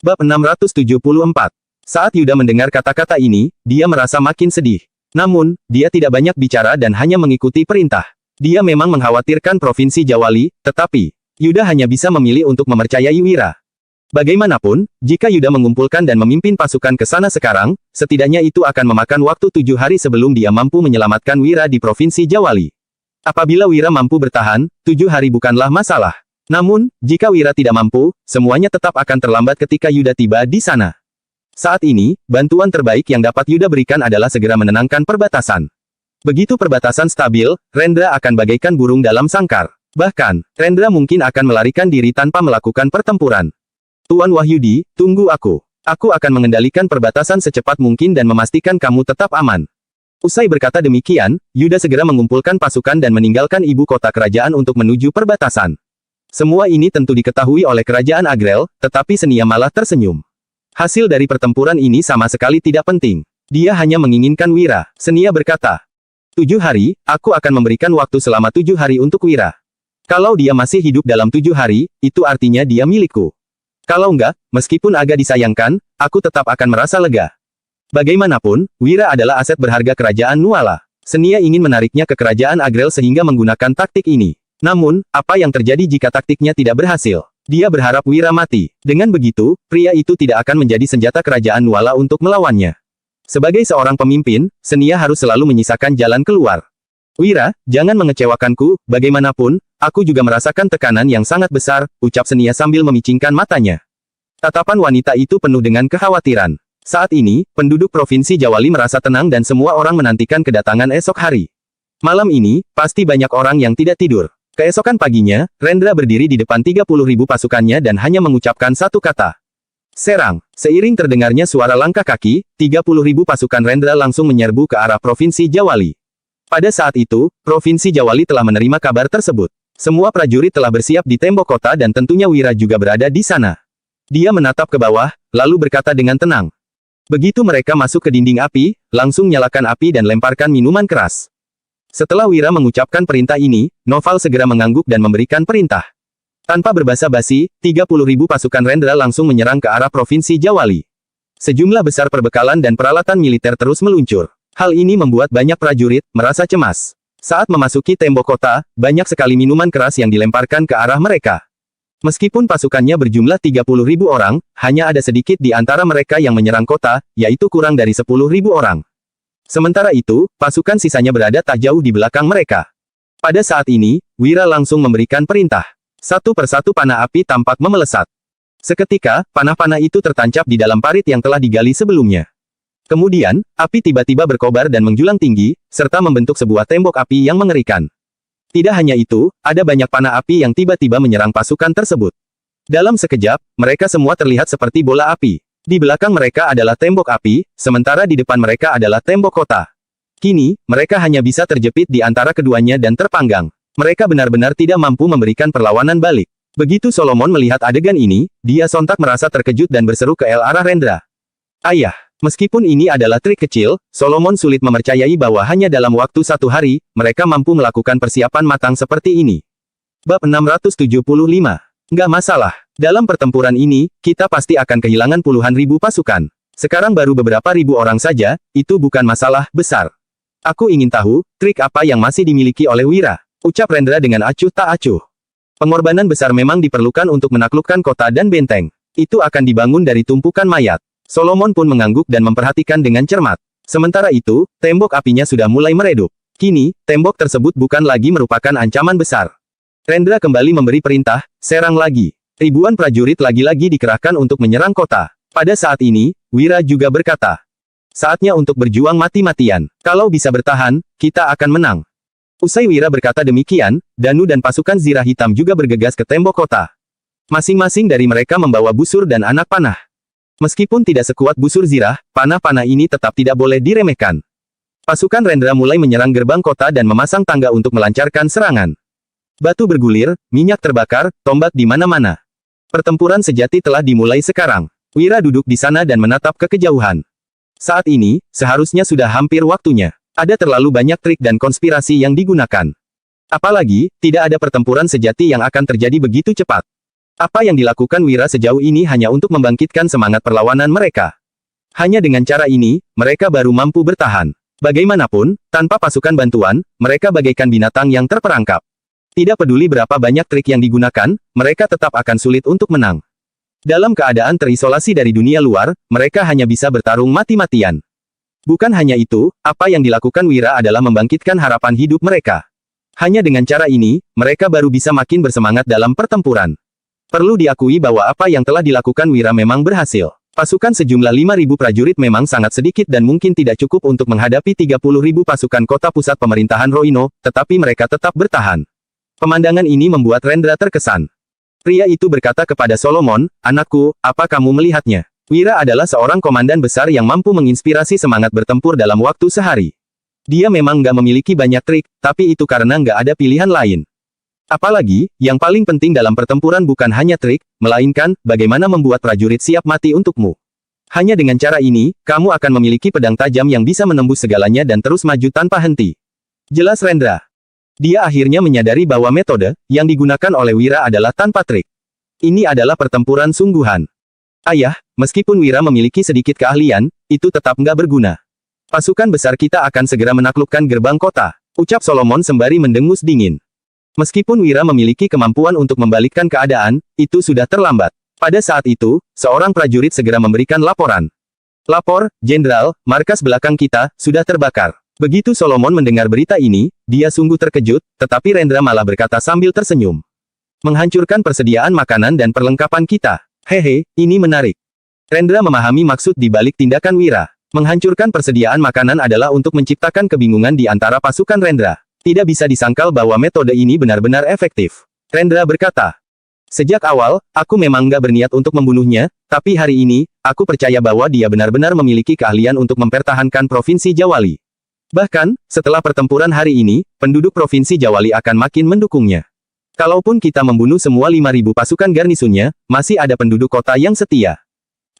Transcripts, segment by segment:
Bab 674. Saat Yuda mendengar kata-kata ini, dia merasa makin sedih. Namun, dia tidak banyak bicara dan hanya mengikuti perintah. Dia memang mengkhawatirkan Provinsi Jawali, tetapi Yuda hanya bisa memilih untuk mempercayai Wira. Bagaimanapun, jika Yuda mengumpulkan dan memimpin pasukan ke sana sekarang, setidaknya itu akan memakan waktu 7 hari sebelum dia mampu menyelamatkan Wira di Provinsi Jawali. Apabila Wira mampu bertahan, 7 hari bukanlah masalah. Namun, jika Wira tidak mampu, semuanya tetap akan terlambat ketika Yuda tiba di sana. Saat ini, bantuan terbaik yang dapat Yuda berikan adalah segera menenangkan perbatasan. Begitu perbatasan stabil, Rendra akan bagaikan burung dalam sangkar. Bahkan, Rendra mungkin akan melarikan diri tanpa melakukan pertempuran. Tuan Wahyudi, tunggu aku. Aku akan mengendalikan perbatasan secepat mungkin dan memastikan kamu tetap aman. Usai berkata demikian, Yuda segera mengumpulkan pasukan dan meninggalkan ibu kota kerajaan untuk menuju perbatasan. Semua ini tentu diketahui oleh kerajaan Agrel, tetapi Senia malah tersenyum. Hasil dari pertempuran ini sama sekali tidak penting. Dia hanya menginginkan Wira. Senia berkata, 7 hari, aku akan memberikan waktu selama 7 hari untuk Wira. Kalau dia masih hidup dalam 7 hari, itu artinya dia milikku. Kalau enggak, meskipun agak disayangkan, aku tetap akan merasa lega. Bagaimanapun, Wira adalah aset berharga kerajaan Nuala. Senia ingin menariknya ke kerajaan Agrel sehingga menggunakan taktik ini. Namun, apa yang terjadi jika taktiknya tidak berhasil? Dia berharap Wira mati. Dengan begitu, pria itu tidak akan menjadi senjata kerajaan Nuala untuk melawannya. Sebagai seorang pemimpin, Senia harus selalu menyisakan jalan keluar. Wira, jangan mengecewakanku, bagaimanapun, aku juga merasakan tekanan yang sangat besar, ucap Senia sambil memicingkan matanya. Tatapan wanita itu penuh dengan kekhawatiran. Saat ini, penduduk Provinsi Jawali merasa tenang dan semua orang menantikan kedatangan esok hari. Malam ini, pasti banyak orang yang tidak tidur. Keesokan paginya, Rendra berdiri di depan 30.000 pasukannya dan hanya mengucapkan satu kata. Serang. Seiring terdengarnya suara langkah kaki, 30.000 pasukan Rendra langsung menyerbu ke arah Provinsi Jawali. Pada saat itu, Provinsi Jawali telah menerima kabar tersebut. Semua prajurit telah bersiap di tembok kota dan tentunya Wira juga berada di sana. Dia menatap ke bawah, lalu berkata dengan tenang. Begitu mereka masuk ke dinding api, langsung nyalakan api dan lemparkan minuman keras. Setelah Wira mengucapkan perintah ini, Noval segera mengangguk dan memberikan perintah. Tanpa berbasa-basi, 30.000 pasukan Rendra langsung menyerang ke arah Provinsi Jawali. Sejumlah besar perbekalan dan peralatan militer terus meluncur. Hal ini membuat banyak prajurit merasa cemas. Saat memasuki tembok kota, banyak sekali minuman keras yang dilemparkan ke arah mereka. Meskipun pasukannya berjumlah 30.000 orang, hanya ada sedikit di antara mereka yang menyerang kota, yaitu kurang dari 10.000 orang. Sementara itu, pasukan sisanya berada tak jauh di belakang mereka. Pada saat ini, Wira langsung memberikan perintah. Satu persatu panah api tampak memelesat. Seketika, panah-panah itu tertancap di dalam parit yang telah digali sebelumnya. Kemudian, api tiba-tiba berkobar dan menjulang tinggi, serta membentuk sebuah tembok api yang mengerikan. Tidak hanya itu, ada banyak panah api yang tiba-tiba menyerang pasukan tersebut. Dalam sekejap, mereka semua terlihat seperti bola api. Di belakang mereka adalah tembok api, sementara di depan mereka adalah tembok kota. Kini, mereka hanya bisa terjepit di antara keduanya dan terpanggang. Mereka benar-benar tidak mampu memberikan perlawanan balik. Begitu Solomon melihat adegan ini, dia sontak merasa terkejut dan berseru ke arah Rendra. Ayah, meskipun ini adalah trik kecil, Solomon sulit mempercayai bahwa hanya dalam waktu 1 hari, mereka mampu melakukan persiapan matang seperti ini. Bab 675. Nggak masalah. Dalam pertempuran ini, kita pasti akan kehilangan puluhan ribu pasukan. Sekarang baru beberapa ribu orang saja, itu bukan masalah besar. Aku ingin tahu, trik apa yang masih dimiliki oleh Wira, ucap Rendra dengan acuh tak acuh. Pengorbanan besar memang diperlukan untuk menaklukkan kota dan benteng. Itu akan dibangun dari tumpukan mayat. Solomon pun mengangguk dan memperhatikan dengan cermat. Sementara itu, tembok apinya sudah mulai meredup. Kini, tembok tersebut bukan lagi merupakan ancaman besar. Rendra kembali memberi perintah, serang lagi. Ribuan prajurit lagi-lagi dikerahkan untuk menyerang kota. Pada saat ini, Wira juga berkata, saatnya untuk berjuang mati-matian. Kalau bisa bertahan, kita akan menang. Usai Wira berkata demikian, Danu dan pasukan Zirah Hitam juga bergegas ke tembok kota. Masing-masing dari mereka membawa busur dan anak panah. Meskipun tidak sekuat busur Zirah, panah-panah ini tetap tidak boleh diremehkan. Pasukan Rendra mulai menyerang gerbang kota dan memasang tangga untuk melancarkan serangan. Batu bergulir, minyak terbakar, tombak di mana-mana. Pertempuran sejati telah dimulai sekarang. Wira duduk di sana dan menatap ke kejauhan. Saat ini, seharusnya sudah hampir waktunya. Ada terlalu banyak trik dan konspirasi yang digunakan. Apalagi, tidak ada pertempuran sejati yang akan terjadi begitu cepat. Apa yang dilakukan Wira sejauh ini hanya untuk membangkitkan semangat perlawanan mereka. Hanya dengan cara ini, mereka baru mampu bertahan. Bagaimanapun, tanpa pasukan bantuan, mereka bagaikan binatang yang terperangkap. Tidak peduli berapa banyak trik yang digunakan, mereka tetap akan sulit untuk menang. Dalam keadaan terisolasi dari dunia luar, mereka hanya bisa bertarung mati-matian. Bukan hanya itu, apa yang dilakukan Wira adalah membangkitkan harapan hidup mereka. Hanya dengan cara ini, mereka baru bisa makin bersemangat dalam pertempuran. Perlu diakui bahwa apa yang telah dilakukan Wira memang berhasil. Pasukan sejumlah 5.000 prajurit memang sangat sedikit dan mungkin tidak cukup untuk menghadapi 30.000 pasukan kota pusat pemerintahan Roino, tetapi mereka tetap bertahan. Pemandangan ini membuat Rendra terkesan. Pria itu berkata kepada Solomon, "Anakku, apa kamu melihatnya?" Wira adalah seorang komandan besar yang mampu menginspirasi semangat bertempur dalam waktu sehari. Dia memang nggak memiliki banyak trik, tapi itu karena nggak ada pilihan lain. Apalagi, yang paling penting dalam pertempuran bukan hanya trik, melainkan, bagaimana membuat prajurit siap mati untukmu. Hanya dengan cara ini, kamu akan memiliki pedang tajam yang bisa menembus segalanya dan terus maju tanpa henti. Jelas Rendra. Dia akhirnya menyadari bahwa metode yang digunakan oleh Wira adalah tanpa trik. Ini adalah pertempuran sungguhan. Ayah, meskipun Wira memiliki sedikit keahlian, itu tetap nggak berguna. Pasukan besar kita akan segera menaklukkan gerbang kota, ucap Solomon sembari mendengus dingin. Meskipun Wira memiliki kemampuan untuk membalikkan keadaan, itu sudah terlambat. Pada saat itu, seorang prajurit segera memberikan laporan. "Lapor, Jenderal, markas belakang kita sudah terbakar." Begitu Solomon mendengar berita ini, dia sungguh terkejut, tetapi Rendra malah berkata sambil tersenyum. "Menghancurkan persediaan makanan dan perlengkapan kita. Hehe, ini menarik." Rendra memahami maksud di balik tindakan Wira. Menghancurkan persediaan makanan adalah untuk menciptakan kebingungan di antara pasukan Rendra. Tidak bisa disangkal bahwa metode ini benar-benar efektif. Rendra berkata, "Sejak awal, aku memang nggak berniat untuk membunuhnya, tapi hari ini, aku percaya bahwa dia benar-benar memiliki keahlian untuk mempertahankan Provinsi Jawali. Bahkan, setelah pertempuran hari ini, penduduk Provinsi Jawali akan makin mendukungnya. Kalaupun kita membunuh semua 5.000 pasukan garnisonnya, masih ada penduduk kota yang setia."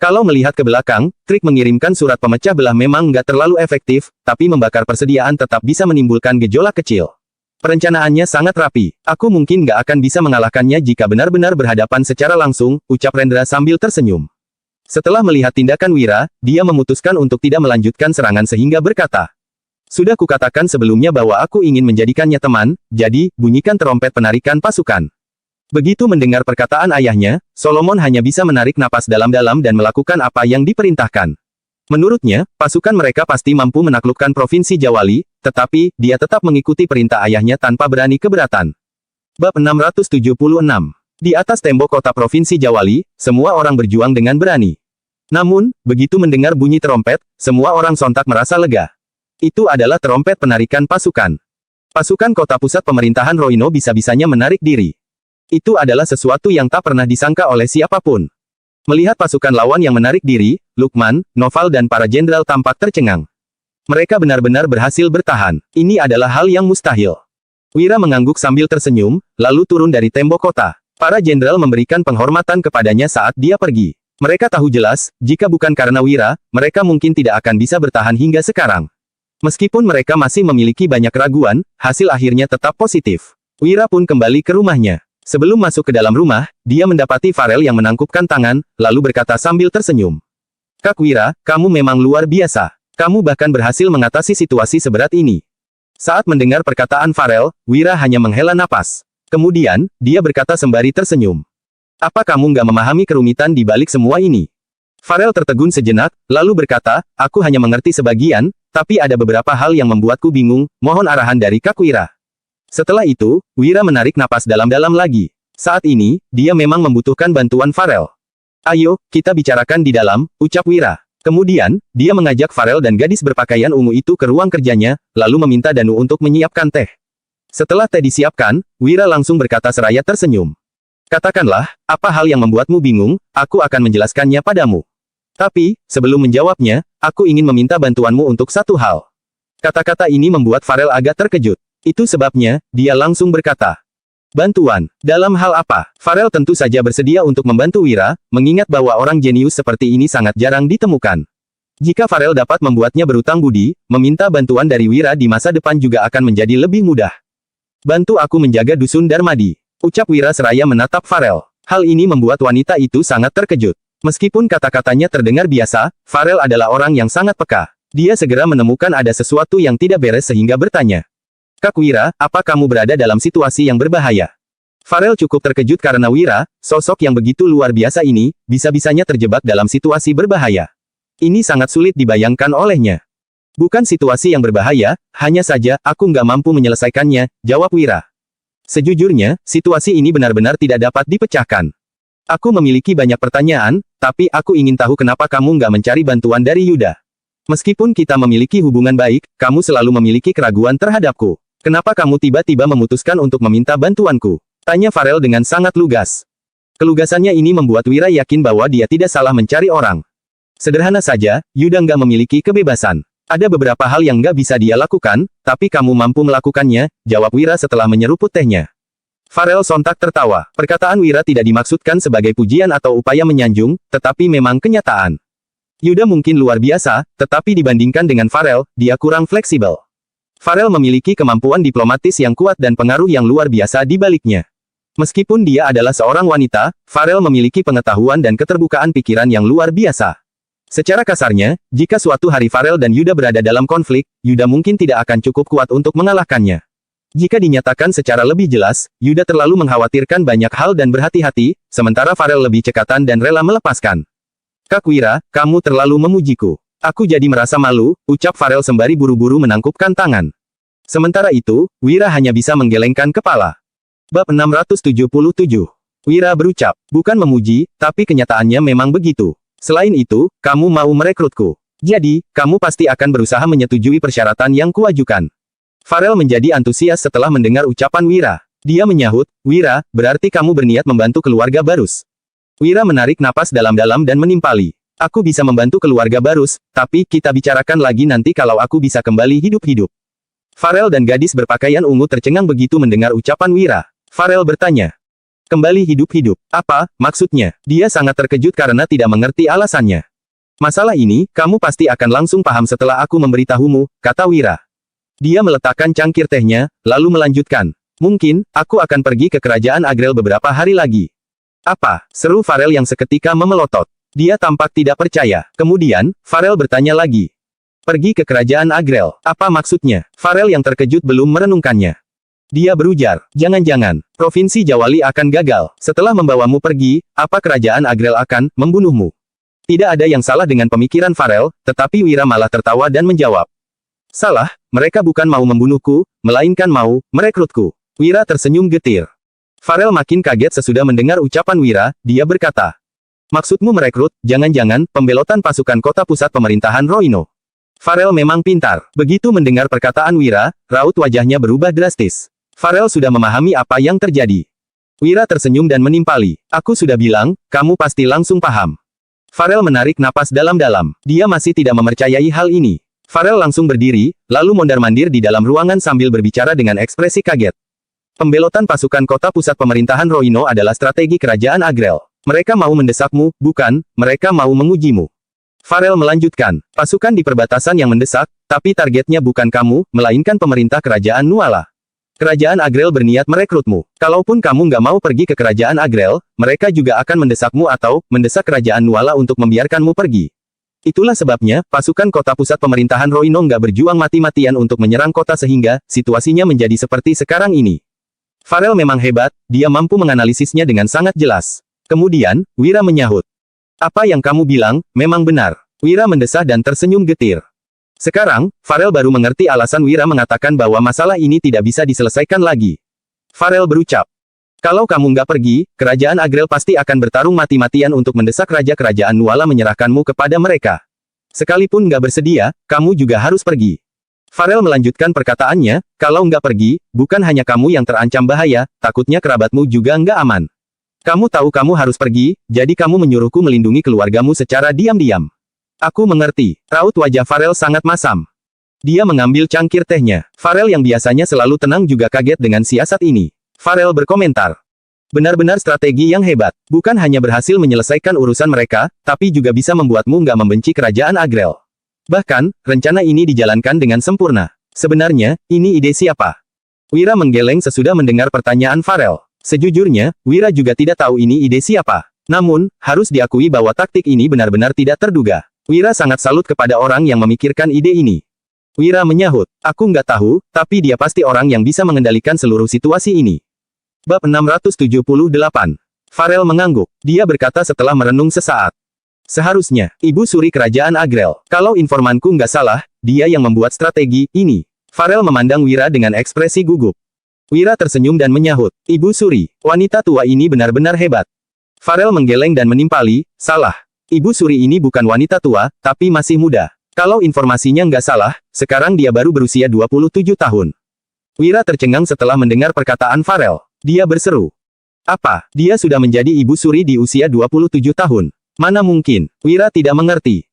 Kalau melihat ke belakang, trik mengirimkan surat pemecah belah memang nggak terlalu efektif, tapi membakar persediaan tetap bisa menimbulkan gejolak kecil. Perencanaannya sangat rapi. Aku mungkin nggak akan bisa mengalahkannya jika benar-benar berhadapan secara langsung, ucap Rendra sambil tersenyum. Setelah melihat tindakan Wira, dia memutuskan untuk tidak melanjutkan serangan sehingga berkata, "Sudah kukatakan sebelumnya bahwa aku ingin menjadikannya teman, jadi, bunyikan terompet penarikan pasukan." Begitu mendengar perkataan ayahnya, Solomon hanya bisa menarik napas dalam-dalam dan melakukan apa yang diperintahkan. Menurutnya, pasukan mereka pasti mampu menaklukkan Provinsi Jawali, tetapi, dia tetap mengikuti perintah ayahnya tanpa berani keberatan. Bab 676. Di atas tembok kota Provinsi Jawali, semua orang berjuang dengan berani. Namun, begitu mendengar bunyi terompet, semua orang sontak merasa lega. Itu adalah terompet penarikan pasukan. Pasukan kota pusat pemerintahan Roino bisa-bisanya menarik diri. Itu adalah sesuatu yang tak pernah disangka oleh siapapun. Melihat pasukan lawan yang menarik diri, Lukman, Noval dan para jenderal tampak tercengang. Mereka benar-benar berhasil bertahan. Ini adalah hal yang mustahil. Wira mengangguk sambil tersenyum, lalu turun dari tembok kota. Para jenderal memberikan penghormatan kepadanya saat dia pergi. Mereka tahu jelas, jika bukan karena Wira, mereka mungkin tidak akan bisa bertahan hingga sekarang. Meskipun mereka masih memiliki banyak keraguan, hasil akhirnya tetap positif. Wira pun kembali ke rumahnya. Sebelum masuk ke dalam rumah, dia mendapati Farel yang menangkupkan tangan, lalu berkata sambil tersenyum. "Kak Wira, kamu memang luar biasa. Kamu bahkan berhasil mengatasi situasi seberat ini." Saat mendengar perkataan Farel, Wira hanya menghela napas. Kemudian, dia berkata sembari tersenyum. "Apa kamu nggak memahami kerumitan di balik semua ini?" Farel tertegun sejenak, lalu berkata, "Aku hanya mengerti sebagian, tapi ada beberapa hal yang membuatku bingung, mohon arahan dari Kak Wira." Setelah itu, Wira menarik napas dalam-dalam lagi. Saat ini, dia memang membutuhkan bantuan Farel. "Ayo, kita bicarakan di dalam," ucap Wira. Kemudian, dia mengajak Farel dan gadis berpakaian ungu itu ke ruang kerjanya, lalu meminta Danu untuk menyiapkan teh. Setelah teh disiapkan, Wira langsung berkata seraya tersenyum. "Katakanlah, apa hal yang membuatmu bingung, aku akan menjelaskannya padamu. Tapi, sebelum menjawabnya, aku ingin meminta bantuanmu untuk satu hal." Kata-kata ini membuat Farel agak terkejut. Itu sebabnya, dia langsung berkata, "Bantuan? Dalam hal apa?" Farel tentu saja bersedia untuk membantu Wira, mengingat bahwa orang jenius seperti ini sangat jarang ditemukan. Jika Farel dapat membuatnya berutang budi, meminta bantuan dari Wira di masa depan juga akan menjadi lebih mudah. "Bantu aku menjaga dusun Darmadi," ucap Wira seraya menatap Farel. Hal ini membuat wanita itu sangat terkejut. Meskipun kata-katanya terdengar biasa, Farel adalah orang yang sangat peka. Dia segera menemukan ada sesuatu yang tidak beres sehingga bertanya. Kak Wira, apa kamu berada dalam situasi yang berbahaya? Farel cukup terkejut karena Wira, sosok yang begitu luar biasa ini, bisa-bisanya terjebak dalam situasi berbahaya. Ini sangat sulit dibayangkan olehnya. Bukan situasi yang berbahaya, hanya saja, aku nggak mampu menyelesaikannya, jawab Wira. Sejujurnya, situasi ini benar-benar tidak dapat dipecahkan. Aku memiliki banyak pertanyaan, tapi aku ingin tahu kenapa kamu nggak mencari bantuan dari Yuda. Meskipun kita memiliki hubungan baik, kamu selalu memiliki keraguan terhadapku. Kenapa kamu tiba-tiba memutuskan untuk meminta bantuanku? Tanya Farel dengan sangat lugas. Kelugasannya ini membuat Wira yakin bahwa dia tidak salah mencari orang. Sederhana saja, Yuda nggak memiliki kebebasan. Ada beberapa hal yang nggak bisa dia lakukan, tapi kamu mampu melakukannya, jawab Wira setelah menyeruput tehnya. Farel sontak tertawa. Perkataan Wira tidak dimaksudkan sebagai pujian atau upaya menyanjung, tetapi memang kenyataan. Yuda mungkin luar biasa, tetapi dibandingkan dengan Farel, dia kurang fleksibel. Farel memiliki kemampuan diplomatis yang kuat dan pengaruh yang luar biasa di baliknya. Meskipun dia adalah seorang wanita, Farel memiliki pengetahuan dan keterbukaan pikiran yang luar biasa. Secara kasarnya, jika suatu hari Farel dan Yuda berada dalam konflik, Yuda mungkin tidak akan cukup kuat untuk mengalahkannya. Jika dinyatakan secara lebih jelas, Yuda terlalu mengkhawatirkan banyak hal dan berhati-hati, sementara Farel lebih cekatan dan rela melepaskan. Kak Wira, kamu terlalu memujiku. Aku jadi merasa malu, ucap Farel sembari buru-buru menangkupkan tangan. Sementara itu, Wira hanya bisa menggelengkan kepala. Bab 677. Wira berucap, bukan memuji, tapi kenyataannya memang begitu. Selain itu, kamu mau merekrutku. Jadi, kamu pasti akan berusaha menyetujui persyaratan yang kuajukan. Farel menjadi antusias setelah mendengar ucapan Wira. Dia menyahut, Wira, berarti kamu berniat membantu keluarga Barus. Wira menarik napas dalam-dalam dan menimpali. Aku bisa membantu keluarga Barus, tapi kita bicarakan lagi nanti kalau aku bisa kembali hidup-hidup. Farel dan gadis berpakaian ungu tercengang begitu mendengar ucapan Wira. Farel bertanya. Kembali hidup-hidup. Apa, maksudnya? Dia sangat terkejut karena tidak mengerti alasannya. Masalah ini, kamu pasti akan langsung paham setelah aku memberitahumu, kata Wira. Dia meletakkan cangkir tehnya, lalu melanjutkan. Mungkin, aku akan pergi ke kerajaan Agrel beberapa hari lagi. Apa? Seru Farel yang seketika memelotot. Dia tampak tidak percaya. Kemudian, Farel bertanya lagi. Pergi ke kerajaan Agrel. Apa maksudnya? Farel yang terkejut belum merenungkannya. Dia berujar, jangan-jangan, Provinsi Jawali akan gagal. Setelah membawamu pergi, apa kerajaan Agrel akan membunuhmu? Tidak ada yang salah dengan pemikiran Farel, tetapi Wira malah tertawa dan menjawab. Salah, mereka bukan mau membunuhku, melainkan mau merekrutku. Wira tersenyum getir. Farel makin kaget sesudah mendengar ucapan Wira, dia berkata. Maksudmu merekrut, jangan-jangan, pembelotan pasukan kota pusat pemerintahan Roino. Farel memang pintar. Begitu mendengar perkataan Wira, raut wajahnya berubah drastis. Farel sudah memahami apa yang terjadi. Wira tersenyum dan menimpali. Aku sudah bilang, kamu pasti langsung paham. Farel menarik napas dalam-dalam. Dia masih tidak mempercayai hal ini. Farel langsung berdiri, lalu mondar-mandir di dalam ruangan sambil berbicara dengan ekspresi kaget. Pembelotan pasukan kota pusat pemerintahan Roino adalah strategi kerajaan Agrel. Mereka mau mendesakmu, bukan, mereka mau mengujimu. Farel melanjutkan, pasukan di perbatasan yang mendesak, tapi targetnya bukan kamu, melainkan pemerintah kerajaan Nuala. Kerajaan Agrel berniat merekrutmu. Kalaupun kamu nggak mau pergi ke kerajaan Agrel, mereka juga akan mendesakmu atau mendesak kerajaan Nuala untuk membiarkanmu pergi. Itulah sebabnya, pasukan kota pusat pemerintahan Roino nggak berjuang mati-matian untuk menyerang kota sehingga, situasinya menjadi seperti sekarang ini. Farel memang hebat, dia mampu menganalisisnya dengan sangat jelas. Kemudian, Wira menyahut. Apa yang kamu bilang, memang benar. Wira mendesah dan tersenyum getir. Sekarang, Farel baru mengerti alasan Wira mengatakan bahwa masalah ini tidak bisa diselesaikan lagi. Farel berucap. Kalau kamu nggak pergi, kerajaan Agrel pasti akan bertarung mati-matian untuk mendesak raja kerajaan Nuala menyerahkanmu kepada mereka. Sekalipun nggak bersedia, kamu juga harus pergi. Farel melanjutkan perkataannya, kalau nggak pergi, bukan hanya kamu yang terancam bahaya, takutnya kerabatmu juga nggak aman. Kamu tahu kamu harus pergi, jadi kamu menyuruhku melindungi keluargamu secara diam-diam. Aku mengerti. Raut wajah Farel sangat masam. Dia mengambil cangkir tehnya. Farel yang biasanya selalu tenang juga kaget dengan siasat ini. Farel berkomentar. Benar-benar strategi yang hebat. Bukan hanya berhasil menyelesaikan urusan mereka, tapi juga bisa membuatmu nggak membenci kerajaan Agrel. Bahkan, rencana ini dijalankan dengan sempurna. Sebenarnya, ini ide siapa? Wira menggeleng sesudah mendengar pertanyaan Farel. Sejujurnya, Wira juga tidak tahu ini ide siapa. Namun, harus diakui bahwa taktik ini benar-benar tidak terduga. Wira sangat salut kepada orang yang memikirkan ide ini. Wira menyahut, aku nggak tahu, tapi dia pasti orang yang bisa mengendalikan seluruh situasi ini. Bab 678. Farel mengangguk. Dia berkata setelah merenung sesaat. Seharusnya, Ibu Suri Kerajaan Agrel. Kalau informanku nggak salah, dia yang membuat strategi ini. Farel memandang Wira dengan ekspresi gugup. Wira tersenyum dan menyahut, Ibu Suri, wanita tua ini benar-benar hebat. Farel menggeleng dan menimpali, salah. Ibu Suri ini bukan wanita tua, tapi masih muda. Kalau informasinya nggak salah, sekarang dia baru berusia 27 tahun. Wira tercengang setelah mendengar perkataan Farel. Dia berseru. Apa, dia sudah menjadi Ibu Suri di usia 27 tahun? Mana mungkin, Wira tidak mengerti.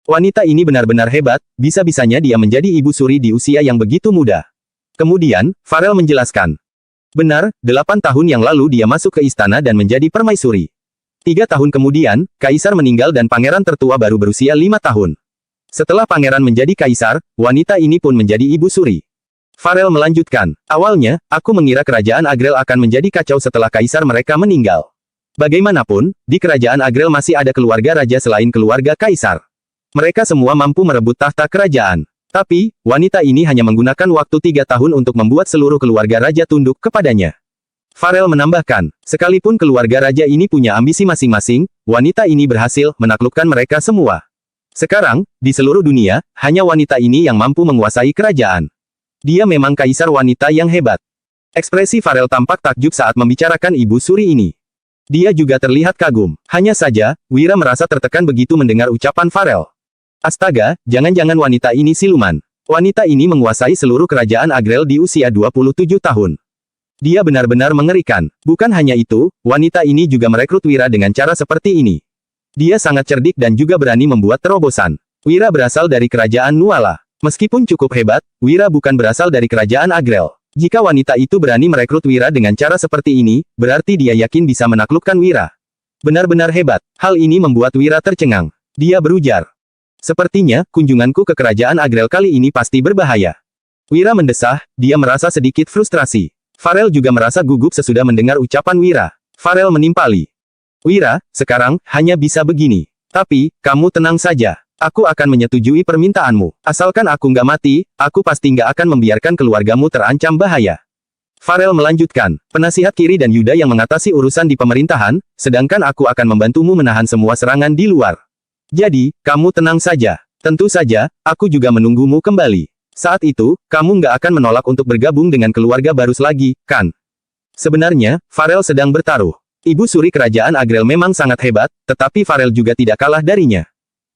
Wanita ini benar-benar hebat, bisa-bisanya dia menjadi Ibu Suri di usia yang begitu muda. Kemudian, Farel menjelaskan. Benar, 8 tahun yang lalu dia masuk ke istana dan menjadi permaisuri. 3 tahun kemudian, Kaisar meninggal dan pangeran tertua baru berusia 5 tahun. Setelah pangeran menjadi kaisar, wanita ini pun menjadi Ibu Suri. Farel melanjutkan, awalnya, aku mengira kerajaan Agrel akan menjadi kacau setelah kaisar mereka meninggal. Bagaimanapun, di kerajaan Agrel masih ada keluarga raja selain keluarga kaisar. Mereka semua mampu merebut tahta kerajaan. Tapi, wanita ini hanya menggunakan waktu 3 tahun untuk membuat seluruh keluarga raja tunduk kepadanya. Farel menambahkan, sekalipun keluarga raja ini punya ambisi masing-masing, wanita ini berhasil menaklukkan mereka semua. Sekarang, di seluruh dunia, hanya wanita ini yang mampu menguasai kerajaan. Dia memang kaisar wanita yang hebat. Ekspresi Farel tampak takjub saat membicarakan Ibu Suri ini. Dia juga terlihat kagum. Hanya saja, Wira merasa tertekan begitu mendengar ucapan Farel. Astaga, jangan-jangan wanita ini siluman. Wanita ini menguasai seluruh kerajaan Agrel di usia 27 tahun. Dia benar-benar mengerikan. Bukan hanya itu, wanita ini juga merekrut Wira dengan cara seperti ini. Dia sangat cerdik dan juga berani membuat terobosan. Wira berasal dari kerajaan Nuala. Meskipun cukup hebat, Wira bukan berasal dari kerajaan Agrel. Jika wanita itu berani merekrut Wira dengan cara seperti ini, berarti dia yakin bisa menaklukkan Wira. Benar-benar hebat. Hal ini membuat Wira tercengang. Dia berujar. Sepertinya, kunjunganku ke kerajaan Agrel kali ini pasti berbahaya. Wira mendesah, dia merasa sedikit frustrasi. Farel juga merasa gugup sesudah mendengar ucapan Wira. Farel menimpali. Wira, sekarang, hanya bisa begini. Tapi, kamu tenang saja. Aku akan menyetujui permintaanmu. Asalkan aku nggak mati, aku pasti nggak akan membiarkan keluargamu terancam bahaya. Farel melanjutkan, penasihat kiri dan Yuda yang mengatasi urusan di pemerintahan, sedangkan aku akan membantumu menahan semua serangan di luar. Jadi, kamu tenang saja. Tentu saja, aku juga menunggumu kembali. Saat itu, kamu nggak akan menolak untuk bergabung dengan keluarga Barus lagi, kan? Sebenarnya, Farel sedang bertaruh. Ibu Suri Kerajaan Agrel memang sangat hebat, tetapi Farel juga tidak kalah darinya.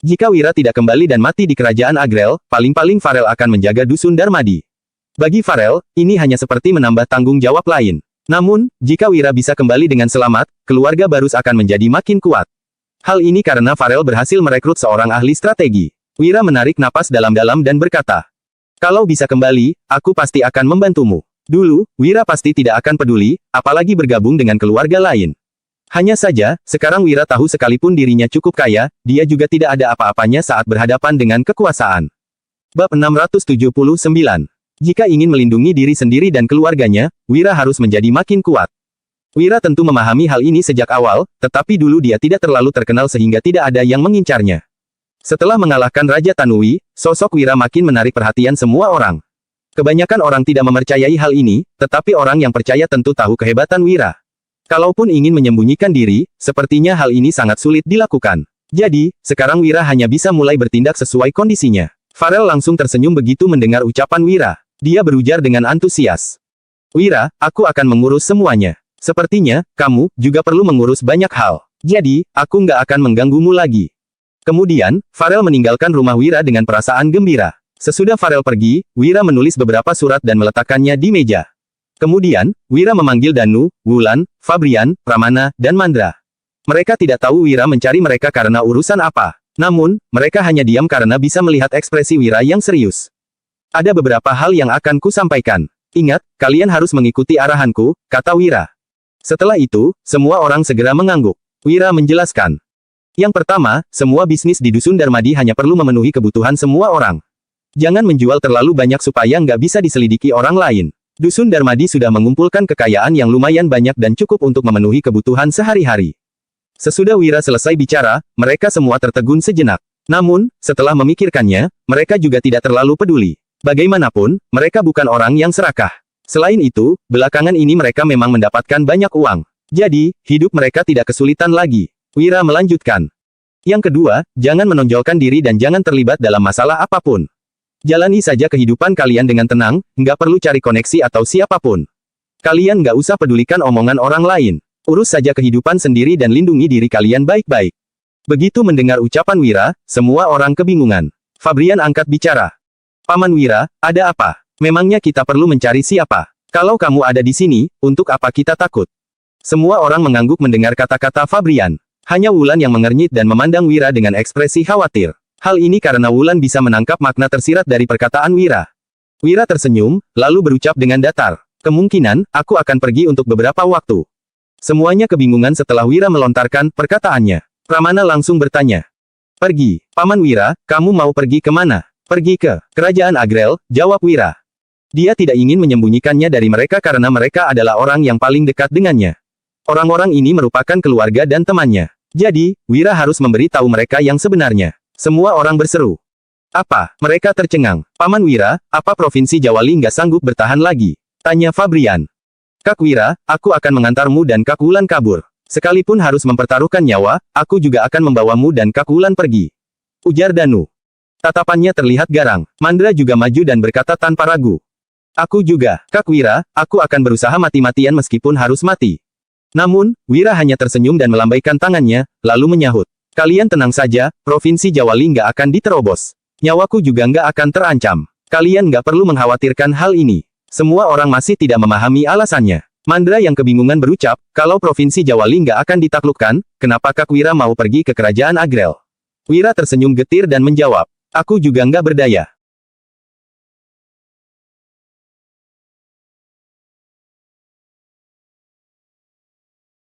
Jika Wira tidak kembali dan mati di kerajaan Agrel, paling-paling Farel akan menjaga dusun Darmadi. Bagi Farel, ini hanya seperti menambah tanggung jawab lain. Namun, jika Wira bisa kembali dengan selamat, keluarga Barus akan menjadi makin kuat. Hal ini karena Farel berhasil merekrut seorang ahli strategi. Wira menarik napas dalam-dalam dan berkata, kalau bisa kembali, aku pasti akan membantumu. Dulu, Wira pasti tidak akan peduli, apalagi bergabung dengan keluarga lain. Hanya saja, sekarang Wira tahu sekalipun dirinya cukup kaya, dia juga tidak ada apa-apanya saat berhadapan dengan kekuasaan. Bab 679. Jika ingin melindungi diri sendiri dan keluarganya, Wira harus menjadi makin kuat. Wira tentu memahami hal ini sejak awal, tetapi dulu dia tidak terlalu terkenal sehingga tidak ada yang mengincarnya. Setelah mengalahkan Raja Tanui, sosok Wira makin menarik perhatian semua orang. Kebanyakan orang tidak mempercayai hal ini, tetapi orang yang percaya tentu tahu kehebatan Wira. Kalaupun ingin menyembunyikan diri, sepertinya hal ini sangat sulit dilakukan. Jadi, sekarang Wira hanya bisa mulai bertindak sesuai kondisinya. Farel langsung tersenyum begitu mendengar ucapan Wira. Dia berujar dengan antusias. Wira, aku akan mengurus semuanya. Sepertinya, kamu juga perlu mengurus banyak hal. Jadi, aku nggak akan mengganggumu lagi. Kemudian, Farel meninggalkan rumah Wira dengan perasaan gembira. Sesudah Farel pergi, Wira menulis beberapa surat dan meletakkannya di meja. Kemudian, Wira memanggil Danu, Wulan, Fabrian, Pramana, dan Mandra. Mereka tidak tahu Wira mencari mereka karena urusan apa. Namun, mereka hanya diam karena bisa melihat ekspresi Wira yang serius. Ada beberapa hal yang akan kusampaikan. Ingat, kalian harus mengikuti arahanku, kata Wira. Setelah itu, semua orang segera mengangguk. Wira menjelaskan. Yang pertama, semua bisnis di Dusun Darmadi hanya perlu memenuhi kebutuhan semua orang. Jangan menjual terlalu banyak supaya nggak bisa diselidiki orang lain. Dusun Darmadi sudah mengumpulkan kekayaan yang lumayan banyak dan cukup untuk memenuhi kebutuhan sehari-hari. Sesudah Wira selesai bicara, mereka semua tertegun sejenak. Namun, setelah memikirkannya, mereka juga tidak terlalu peduli. Bagaimanapun, mereka bukan orang yang serakah. Selain itu, belakangan ini mereka memang mendapatkan banyak uang. Jadi, hidup mereka tidak kesulitan lagi. Wira melanjutkan. Yang kedua, jangan menonjolkan diri dan jangan terlibat dalam masalah apapun. Jalani saja kehidupan kalian dengan tenang, nggak perlu cari koneksi atau siapapun. Kalian nggak usah pedulikan omongan orang lain. Urus saja kehidupan sendiri dan lindungi diri kalian baik-baik. Begitu mendengar ucapan Wira, semua orang kebingungan. Fabrian angkat bicara. Paman Wira, ada apa? Memangnya kita perlu mencari siapa? Kalau kamu ada di sini, untuk apa kita takut? Semua orang mengangguk mendengar kata-kata Fabrian. Hanya Wulan yang mengernyit dan memandang Wira dengan ekspresi khawatir. Hal ini karena Wulan bisa menangkap makna tersirat dari perkataan Wira. Wira tersenyum, lalu berucap dengan datar. Kemungkinan, aku akan pergi untuk beberapa waktu. Semuanya kebingungan setelah Wira melontarkan perkataannya. Pramana langsung bertanya. Pergi, Paman Wira, kamu mau pergi kemana? Pergi ke Kerajaan Agrel, jawab Wira. Dia tidak ingin menyembunyikannya dari mereka karena mereka adalah orang yang paling dekat dengannya. Orang-orang ini merupakan keluarga dan temannya. Jadi, Wira harus memberi tahu mereka yang sebenarnya. Semua orang berseru. Apa? Mereka tercengang. Paman Wira, apa Provinsi Jawali nggak sanggup bertahan lagi? Tanya Fabrian. Kak Wira, aku akan mengantarmu dan Kak Wulan kabur. Sekalipun harus mempertaruhkan nyawa, aku juga akan membawamu dan Kak Wulan pergi. Ujar Danu. Tatapannya terlihat garang. Mandra juga maju dan berkata tanpa ragu. Aku juga, Kak Wira, aku akan berusaha mati-matian meskipun harus mati. Namun, Wira hanya tersenyum dan melambaikan tangannya, lalu menyahut. Kalian tenang saja, Provinsi Jawali nggak akan diterobos. Nyawaku juga nggak akan terancam. Kalian nggak perlu mengkhawatirkan hal ini. Semua orang masih tidak memahami alasannya. Mandra yang kebingungan berucap, kalau Provinsi Jawali nggak akan ditaklukkan, kenapa Kak Wira mau pergi ke Kerajaan Agrel? Wira tersenyum getir dan menjawab, aku juga nggak berdaya.